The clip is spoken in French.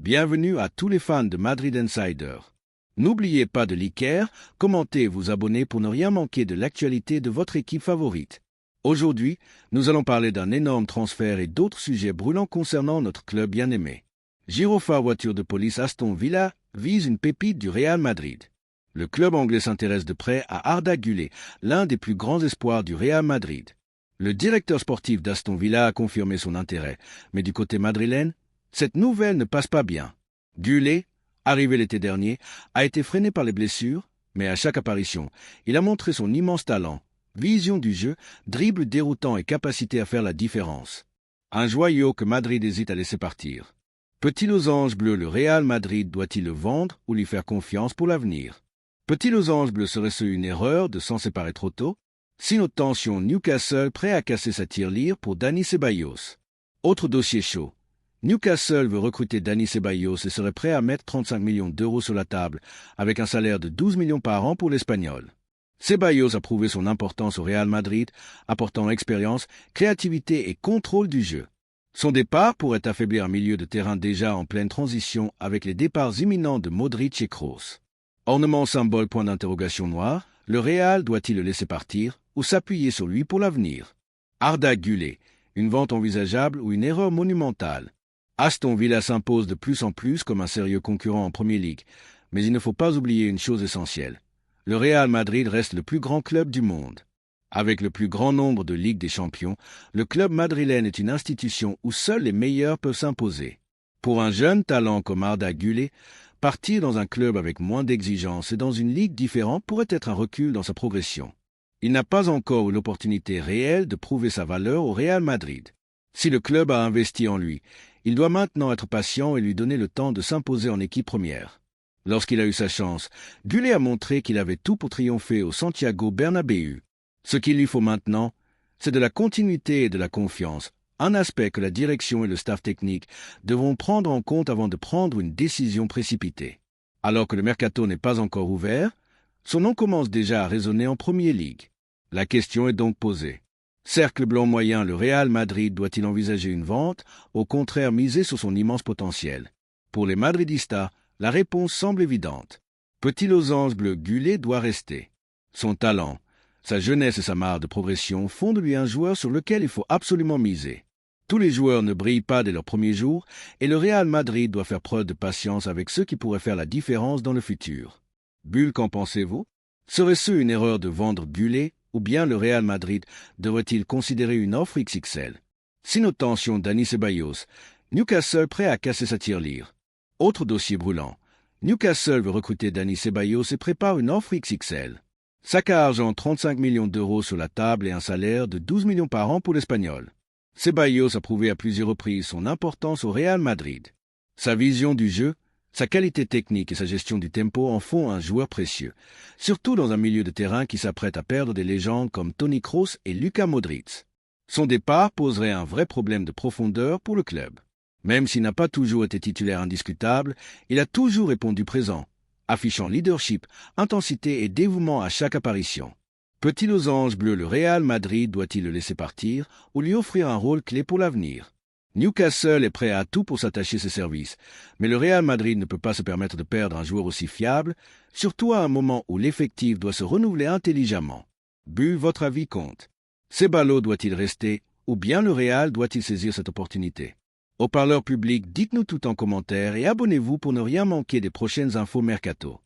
Bienvenue à tous les fans de Madrid Insider. N'oubliez pas de liker, commenter et vous abonner pour ne rien manquer de l'actualité de votre équipe favorite. Aujourd'hui, nous allons parler d'un énorme transfert et d'autres sujets brûlants concernant notre club bien-aimé. Gyrophare voiture de police Aston Villa vise une pépite du Real Madrid. Le club anglais s'intéresse de près à Arda Güler, l'un des plus grands espoirs du Real Madrid. Le directeur sportif d'Aston Villa a confirmé son intérêt, mais du côté madrilène, cette nouvelle ne passe pas bien. Güler, arrivé l'été dernier, a été freiné par les blessures, mais à chaque apparition, il a montré son immense talent, vision du jeu, dribble déroutant et capacité à faire la différence. Un joyau que Madrid hésite à laisser partir. Petit losange bleu, le Real Madrid doit-il le vendre ou lui faire confiance pour l'avenir? Petit losange bleu, serait-ce une erreur de s'en séparer trop tôt? Sinon, tension, Newcastle prêt à casser sa tirelire pour Dani Ceballos. Autre dossier chaud. Newcastle veut recruter Dani Ceballos et serait prêt à mettre 35 millions d'euros sur la table, avec un salaire de 12 millions par an pour l'Espagnol. Ceballos a prouvé son importance au Real Madrid, apportant expérience, créativité et contrôle du jeu. Son départ pourrait affaiblir un milieu de terrain déjà en pleine transition avec les départs imminents de Modric et Kroos. Ornement symbole point d'interrogation noir, le Real doit-il le laisser partir ou s'appuyer sur lui pour l'avenir? Arda Güler, une vente envisageable ou une erreur monumentale? Aston Villa s'impose de plus en plus comme un sérieux concurrent en Premier League, mais il ne faut pas oublier une chose essentielle. Le Real Madrid reste le plus grand club du monde. Avec le plus grand nombre de Ligues des Champions, le club madrilène est une institution où seuls les meilleurs peuvent s'imposer. Pour un jeune talent comme Arda Güler, partir dans un club avec moins d'exigences et dans une ligue différente pourrait être un recul dans sa progression. Il n'a pas encore eu l'opportunité réelle de prouver sa valeur au Real Madrid. Si le club a investi en lui, il doit maintenant être patient et lui donner le temps de s'imposer en équipe première. Lorsqu'il a eu sa chance, Güler a montré qu'il avait tout pour triompher au Santiago Bernabéu. Ce qu'il lui faut maintenant, c'est de la continuité et de la confiance, un aspect que la direction et le staff technique devront prendre en compte avant de prendre une décision précipitée. Alors que le mercato n'est pas encore ouvert, son nom commence déjà à résonner en Premier League. La question est donc posée. Cercle blanc moyen, le Real Madrid doit-il envisager une vente, au contraire miser sur son immense potentiel? Pour les madridistas, la réponse semble évidente. Petit losange bleu, Güler doit rester. Son talent, sa jeunesse et sa marge de progression font de lui un joueur sur lequel il faut absolument miser. Tous les joueurs ne brillent pas dès leur premier jour et le Real Madrid doit faire preuve de patience avec ceux qui pourraient faire la différence dans le futur. Bull, qu'en pensez-vous? Serait-ce une erreur de vendre Güler ou bien le Real Madrid devrait-il considérer une offre XXL? Sinon, tension, Dani Ceballos, Newcastle prêt à casser sa tirelire. Autre dossier brûlant. Newcastle veut recruter Dani Ceballos et prépare une offre XXL. Sac à argent, 35 millions d'euros sur la table et un salaire de 12 millions par an pour l'Espagnol. Ceballos a prouvé à plusieurs reprises son importance au Real Madrid. Sa vision du jeu, sa qualité technique et sa gestion du tempo en font un joueur précieux, surtout dans un milieu de terrain qui s'apprête à perdre des légendes comme Toni Kroos et Luka Modric. Son départ poserait un vrai problème de profondeur pour le club. Même s'il n'a pas toujours été titulaire indiscutable, il a toujours répondu présent, affichant leadership, intensité et dévouement à chaque apparition. Petit losange bleu, le Real Madrid doit-il le laisser partir ou lui offrir un rôle clé pour l'avenir? Newcastle est prêt à tout pour s'attacher ses services, mais le Real Madrid ne peut pas se permettre de perdre un joueur aussi fiable, surtout à un moment où l'effectif doit se renouveler intelligemment. Votre avis compte. Ceballos doit-il rester ou bien le Real doit-il saisir cette opportunité? Au parleur public, dites-nous tout en commentaire et abonnez-vous pour ne rien manquer des prochaines infos mercato.